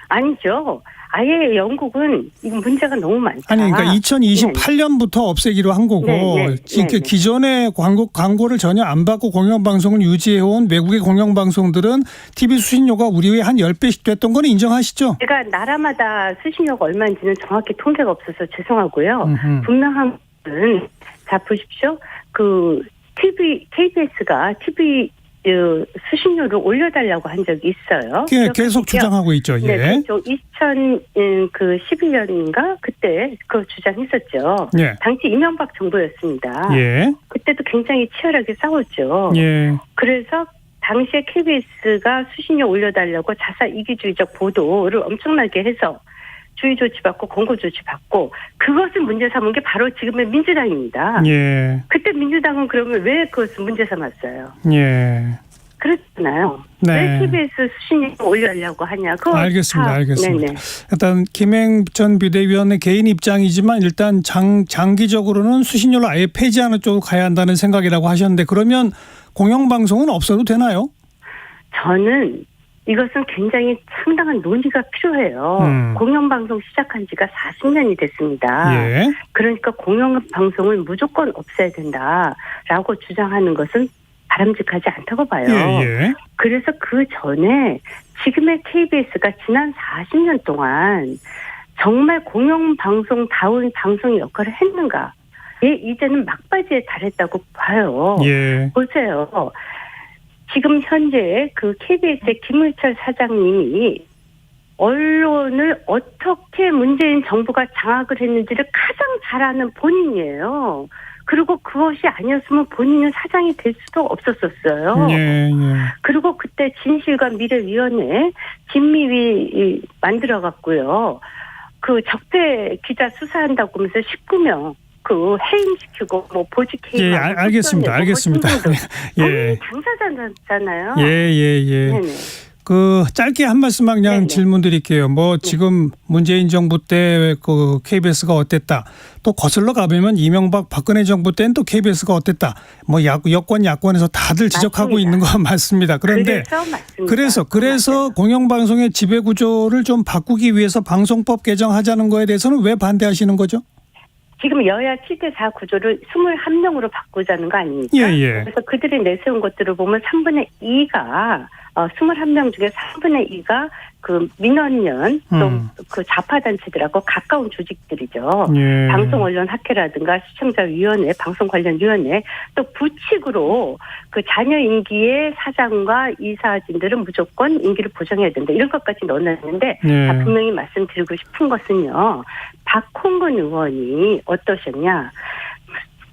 아니죠. 아예 영국은 이거 문제가 너무 많다. 아니 그러니까 2028년부터 없애기로 한 거고 기존의 광고를 전혀 안 받고 공영방송을 유지해온 외국의 공영방송들은 TV 수신료가 우리의 한 10배씩 됐던 건 인정하시죠? 제가 나라마다 수신료가 얼마인지는 정확히 통계가 없어서 죄송하고요. 분명한 것은 자 보십시오. 그 KBS가 TV 수신료를 올려달라고 한 적이 있어요. 계속 주장하고 있죠. 예. 네, 그렇죠. 2012년인가 그때 그 주장했었죠. 예. 당시 이명박 정부였습니다. 예. 그때도 굉장히 치열하게 싸웠죠. 예. 그래서 당시에 KBS가 수신료 올려달라고 자사 이기주의적 보도를 엄청나게 해서 주의 조치받고 권고 조치받고 그것을 문제 삼은 게 바로 지금의 민주당입니다. 예. 그때 민주당은 그러면 왜 그것을 문제 삼았어요? 예. 그렇잖아요. 네. 왜 KBS 수신료 올려달라고 하냐. 알겠습니다. 알겠습니다. 네네. 일단 김행 전 비대위원의 개인 입장이지만 일단 장기적으로는 수신료를 아예 폐지하는 쪽으로 가야 한다는 생각이라고 하셨는데 그러면 공영방송은 없어도 되나요? 저는 이것은 굉장히 상당한 논의가 필요해요. 공영방송 시작한 지가 40년이 됐습니다. 예. 그러니까 공영방송을 무조건 없애야 된다라고 주장하는 것은 바람직하지 않다고 봐요. 예. 그래서 그 전에 지금의 KBS가 지난 40년 동안 정말 공영방송다운 방송의 역할을 했는가? 이제는 막바지에 달했다고 봐요. 예. 보세요. 지금 현재 그 KBS의 김을철 사장님이 언론을 어떻게 문재인 정부가 장악을 했는지를 가장 잘 아는 본인이에요. 그리고 그것이 아니었으면 본인은 사장이 될 수도 없었었어요. 예. 그리고 그때 진실과 미래위원회 진미위 만들어갖고요. 그 적폐 기자 수사한다고 하면서 19명 그 해임시키고 뭐 보직 해임. 예, 알겠습니다. 알겠습니다. 예. 당사자잖아요. 예. 네네. 그 짧게 한 말씀만 그냥 네네. 질문 드릴게요. 뭐 지금 문재인 정부 때 그 KBS가 어땠다. 또 거슬러 가보면 이명박 박근혜 정부 때는 또 KBS가 어땠다. 뭐 여권 야권에서 다들 지적하고 맞습니다. 있는 건 맞습니다. 그런데 그래서 공영방송의 지배 구조를 좀 바꾸기 위해서 방송법 개정하자는 거에 대해서는 왜 반대하시는 거죠? 지금 여야 7대4 구조를 21명으로 바꾸자는 거 아닙니까? 예. 그래서 그들이 내세운 것들을 보면 3분의 2가 21명 중에 3분의 2가 그 민원연 또 그 좌파단체들하고 가까운 조직들이죠. 예. 방송 언론 학회라든가 시청자위원회, 방송 관련 위원회 또 부칙으로 그 자녀 임기의 사장과 이사진들은 무조건 임기를 보장해야 된다. 이런 것까지 넣어놨는데 예. 분명히 말씀드리고 싶은 것은요. 박홍근 의원이 어떠셨냐.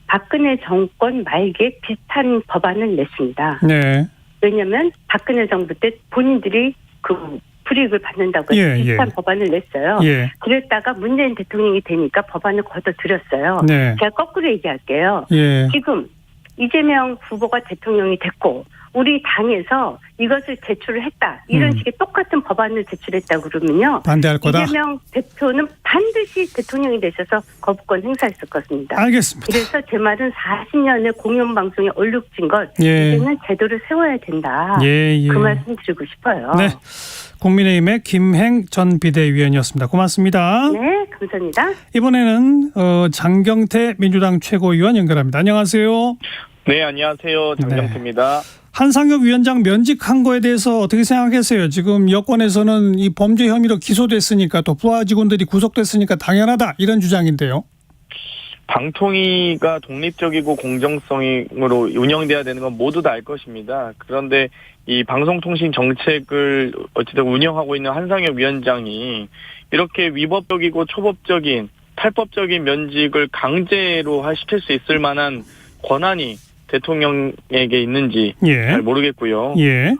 박근혜 정권 말기에 비슷한 법안을 냈습니다. 네. 왜냐하면 박근혜 정부 때 본인들이 그 불이익을 받는다고 해서 비슷한 법안을 냈어요. 예. 그랬다가 문재인 대통령이 되니까 법안을 걷어들였어요. 네. 제가 거꾸로 얘기할게요. 예. 지금 이재명 후보가 대통령이 됐고 우리 당에서 이것을 제출을 했다. 이런 식의 똑같은 법안을 제출했다 그러면요. 반대할 거다. 이재명 대표는 반드시 대통령이 되셔서 거부권 행사했을 것입니다. 알겠습니다. 그래서 제 말은 40년의 공영방송에 얼룩진 것 예. 이제는 제도를 세워야 된다. 예. 그 말씀 드리고 싶어요. 네. 국민의힘의 김행 전 비대위원이었습니다. 고맙습니다. 네, 감사합니다. 이번에는 장경태 민주당 최고위원 연결합니다. 안녕하세요. 네, 안녕하세요. 장경태입니다. 한상혁 위원장 면직한 거에 대해서 어떻게 생각하세요? 지금 여권에서는 이 범죄 혐의로 기소됐으니까 또 부하 직원들이 구속됐으니까 당연하다 이런 주장인데요. 방통위가 독립적이고 공정성으로 운영돼야 되는 건 모두 다 알 것입니다. 그런데 이 방송통신 정책을 어찌됐든 운영하고 있는 한상혁 위원장이 이렇게 위법적이고 초법적인 탈법적인 면직을 강제로 시킬 수 있을 만한 권한이 대통령에게 있는지 잘 모르겠고요. 예.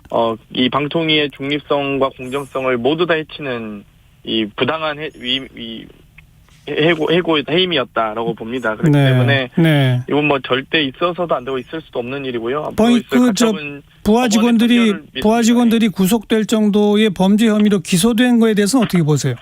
이 방통위의 중립성과 공정성을 모두 다 해치는 이 부당한 해임이었다라고 봅니다. 그렇기 때문에 이건 뭐 절대 있어서도 안 되고 있을 수도 없는 일이고요. 부하 직원들이 구속될 정도의 범죄 혐의로 기소된 거에 대해서는 어떻게 보세요?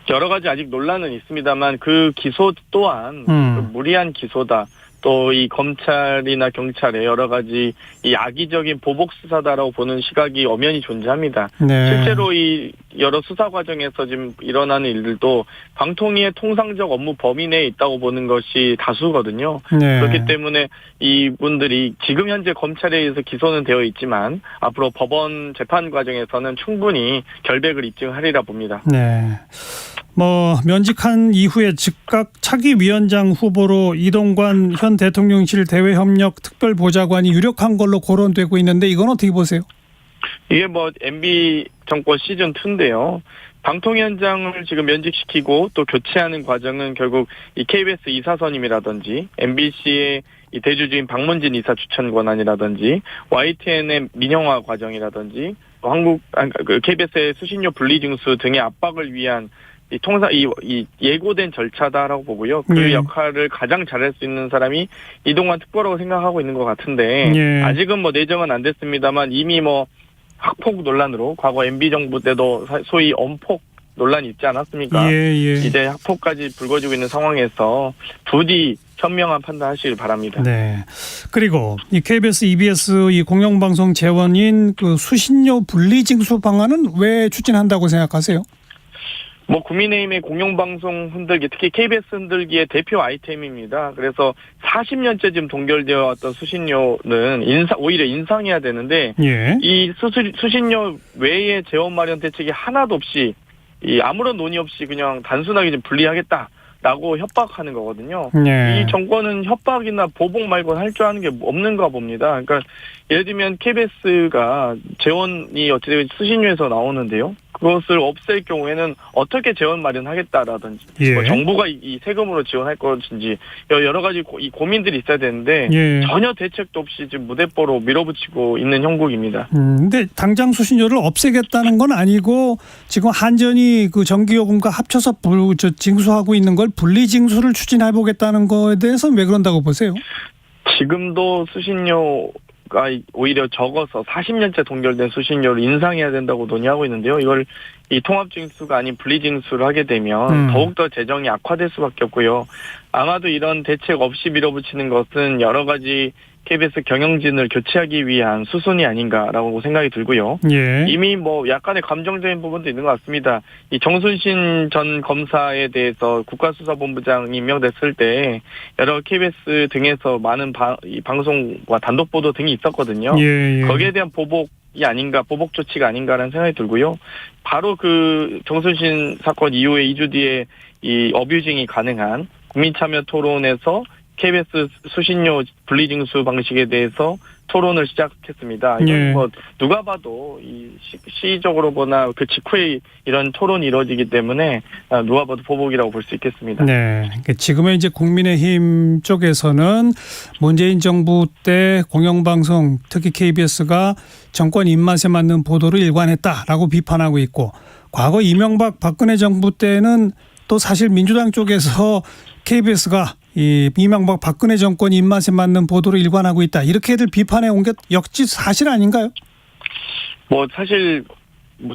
여러 가지 아직 논란은 있습니다만 그 기소 또한 그 무리한 기소다. 또 이 검찰이나 경찰의 여러 가지 이 악의적인 보복 수사다라고 보는 시각이 엄연히 존재합니다. 실제로 이 여러 수사 과정에서 지금 일어나는 일들도 방통위의 통상적 업무 범위 내에 있다고 보는 것이 다수거든요. 그렇기 때문에 이분들이 지금 현재 검찰에 의해서 기소는 되어 있지만 앞으로 법원 재판 과정에서는 충분히 결백을 입증하리라 봅니다. 면직한 이후에 즉각 차기 위원장 후보로 이동관 현 대통령실 대외협력 특별보좌관이 유력한 걸로 거론되고 있는데 이건 어떻게 보세요? 이게 MB 정권 시즌 2인데요. 방통위원장을 지금 면직시키고 또 교체하는 과정은 결국 이 KBS 이사 선임이라든지 MBC의 이 대주주인 박문진 이사 추천 권한이라든지 YTN의 민영화 과정이라든지 KBS의 수신료 분리징수 등의 압박을 위한 이 예고된 절차다라고 보고요. 그 역할을 가장 잘할 수 있는 사람이 이동관 특보라고 생각하고 있는 것 같은데 아직은 내정은 안 됐습니다만 이미 학폭 논란으로 과거 MB 정부 때도 소위 엄폭 논란이 있지 않았습니까? 이제 학폭까지 불거지고 있는 상황에서 부디 현명한 판단하시길 바랍니다. 그리고 이 KBS, EBS 이 공영방송 재원인 그 수신료 분리징수 방안은 왜 추진한다고 생각하세요? 국민의힘의 공영방송 흔들기, 특히 KBS 흔들기의 대표 아이템입니다. 그래서 40년째 지금 동결되어 왔던 수신료는 오히려 인상해야 되는데 이 수신료 외에 재원 마련 대책이 하나도 없이 아무런 논의 없이 그냥 단순하게 좀 분리하겠다라고 협박하는 거거든요. 이 정권은 협박이나 보복 말고는 할 줄 아는 게 없는가 봅니다. 그러니까 예를 들면 KBS가 재원이 어찌되면 수신료에서 나오는데요. 그것을 없앨 경우에는 어떻게 재원 마련하겠다라든지 정부가 이 세금으로 지원할 것인지 여러 가지 이 고민들이 있어야 되는데 전혀 대책도 없이 지금 무대뽀로 밀어붙이고 있는 형국입니다. 근데 당장 수신료를 없애겠다는 건 아니고 지금 한전이 그 전기요금과 합쳐서 징수하고 있는 걸 분리징수를 추진해 보겠다는 거에 대해서는 왜 그런다고 보세요? 지금도 수신료 오히려 적어서 40년째 동결된 수신료를 인상해야 된다고 논의하고 있는데요. 이걸 이 통합징수가 아닌 분리징수를 하게 되면 더욱더 재정이 악화될 수밖에 없고요. 아마도 이런 대책 없이 밀어붙이는 것은 여러 가지 KBS 경영진을 교체하기 위한 수순이 아닌가라고 생각이 들고요. 이미 약간의 감정적인 부분도 있는 것 같습니다. 이 정순신 전 검사에 대해서 국가수사본부장이 임명됐을 때 여러 KBS 등에서 많은 방송과 단독 보도 등이 있었거든요. 거기에 대한 보복이 아닌가, 보복 조치가 아닌가라는 생각이 들고요. 바로 그 정순신 사건 이후에 2주 뒤에 이 어뷰징이 가능한 국민참여 토론에서 KBS 수신료 분리징수 방식에 대해서 토론을 시작했습니다. 이건 누가 봐도 이 시적으로 보나 그 직후에 이런 토론이 이루어지기 때문에 누가 봐도 보복이라고 볼 수 있겠습니다. 지금의 이제 국민의힘 쪽에서는 문재인 정부 때 공영방송 특히 KBS가 정권 입맛에 맞는 보도를 일관했다라고 비판하고 있고 과거 이명박 박근혜 정부 때는 또 사실 민주당 쪽에서 KBS가 이 이명박 박근혜 정권 입맛에 맞는 보도를 일관하고 있다. 이렇게들 비판해 온 게 역시 사실 아닌가요? 사실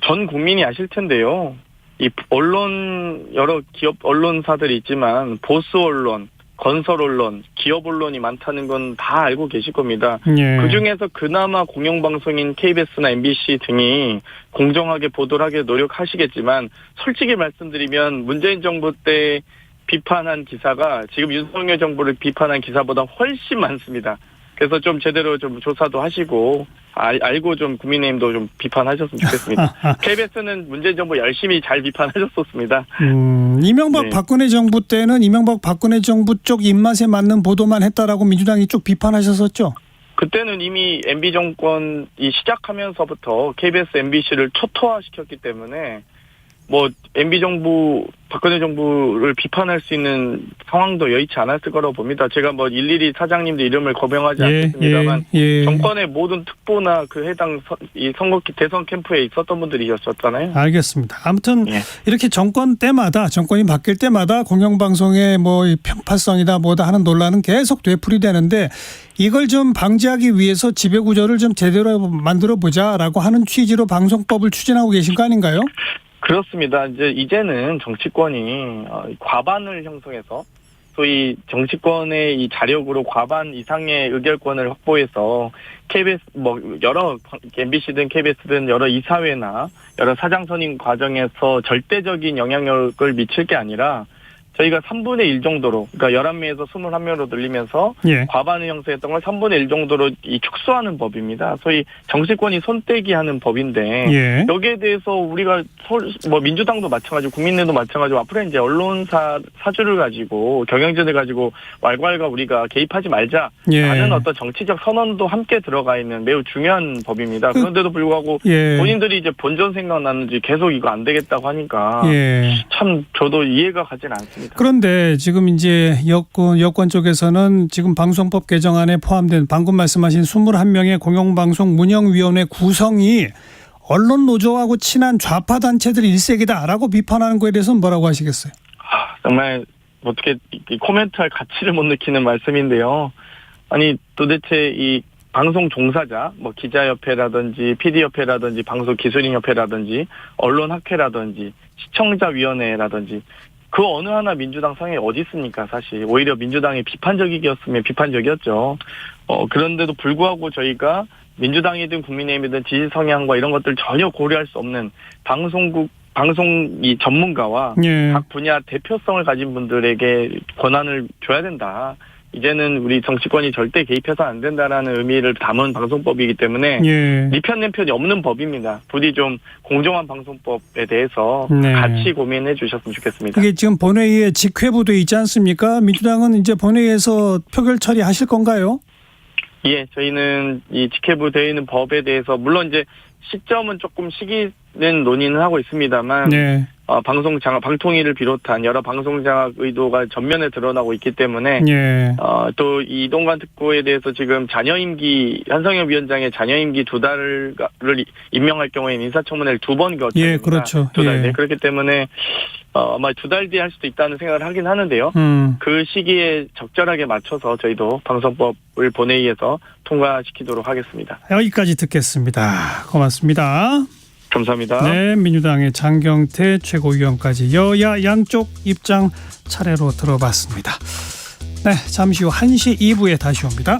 전 국민이 아실 텐데요. 이 언론 여러 기업 언론사들이 있지만 보수 언론, 건설 언론, 기업 언론이 많다는 건 다 알고 계실 겁니다. 그중에서 그나마 공영방송인 KBS나 MBC 등이 공정하게 보도를 하게 노력하시겠지만 솔직히 말씀드리면 문재인 정부 때 비판한 기사가 지금 윤석열 정부를 비판한 기사보다 훨씬 많습니다. 그래서 좀 제대로 좀 조사도 하시고 알고 좀 국민의힘도 좀 비판하셨으면 좋겠습니다. KBS는 문재인 정부 열심히 잘 비판하셨었습니다. 이명박 박근혜 정부 때는 이명박 박근혜 정부 쪽 입맛에 맞는 보도만 했다라고 민주당이 쭉 비판하셨었죠? 그때는 이미 MB 정권이 시작하면서부터 KBS, MBC를 초토화시켰기 때문에 뭐 MB 정부, 박근혜 정부를 비판할 수 있는 상황도 여의치 않았을 거라고 봅니다. 제가 뭐 일일이 사장님들 이름을 거명하지 않겠습니다만 정권의 모든 특보나 그 해당 이 선거 대선 캠프에 있었던 분들이었잖아요. 알겠습니다. 아무튼 예. 이렇게 정권이 바뀔 때마다 공영방송의 뭐 편파성이다 뭐다 하는 논란은 계속 되풀이되는데 이걸 좀 방지하기 위해서 지배구조를 좀 제대로 만들어 보자라고 하는 취지로 방송법을 추진하고 계신 거 아닌가요? 그렇습니다. 이제는 정치권이 과반을 형성해서 소위 정치권의 이 자력으로 과반 이상의 의결권을 확보해서 KBS 뭐 여러 MBC든 KBS든 여러 이사회나 여러 사장 선임 과정에서 절대적인 영향력을 미칠 게 아니라 저희가 3분의 1 정도로, 그러니까 11명에서 21명으로 늘리면서 과반을 형성했던 걸 3분의 1 정도로 축소하는 법입니다. 소위 정치권이 손떼기 하는 법인데 여기에 대해서 우리가 뭐 민주당도 마찬가지고 국민들도 마찬가지고 앞으로 이제 언론사 사주를 가지고 경영진을 가지고 왈가왈가 우리가 개입하지 말자라는 어떤 정치적 선언도 함께 들어가 있는 매우 중요한 법입니다. 그런데도 불구하고 본인들이 이제 본전 생각나는지 계속 이거 안 되겠다고 하니까 참 저도 이해가 가진 않습니다. 그런데 지금 이제 여권 쪽에서는 지금 방송법 개정안에 포함된 방금 말씀하신 21명의 공영방송 운영위원회 구성이 언론 노조하고 친한 좌파 단체들 일색이다라고 비판하는 거에 대해서는 뭐라고 하시겠어요? 정말 어떻게 코멘트할 가치를 못 느끼는 말씀인데요. 아니 도대체 이 방송 종사자, 뭐 기자협회라든지 PD협회라든지 방송기술인협회라든지 언론학회라든지 시청자위원회라든지 그 어느 하나 민주당 상에 어디 있습니까? 사실 오히려 민주당이 비판적이었으면 비판적이었죠. 그런데도 불구하고 저희가 민주당이든 국민의힘이든 지지 성향과 이런 것들 전혀 고려할 수 없는 방송 이 전문가와 각 분야 대표성을 가진 분들에게 권한을 줘야 된다. 이제는 우리 정치권이 절대 개입해서 안 된다라는 의미를 담은 방송법이기 때문에 니 편 내 편이 없는 법입니다. 부디 좀 공정한 방송법에 대해서 같이 고민해 주셨으면 좋겠습니다. 이게 지금 본회의에 직회부도 있지 않습니까? 민주당은 이제 본회의에서 표결 처리하실 건가요? 예, 저희는 이 직회부 되어 있는 법에 대해서 물론 이제 시점은 조금 시기는 논의는 하고 있습니다만 방통위를 비롯한 여러 방송장악 의도가 전면에 드러나고 있기 때문에 또 이 이동관 특보에 대해서 지금 한성엽 위원장의 자녀임기 2달을 임명할 경우에는 인사청문회를 2번 거쳐야 그렇죠. 2달. 그렇기 때문에 아마 2달 뒤에 할 수도 있다는 생각을 하긴 하는데요. 그 시기에 적절하게 맞춰서 저희도 방송법을 본회의에서 통과시키도록 하겠습니다. 여기까지 듣겠습니다. 고맙습니다. 감사합니다. 네, 민주당의 장경태 최고위원까지 여야 양쪽 입장 차례로 들어봤습니다. 네, 잠시 후 1시 2부에 다시 옵니다.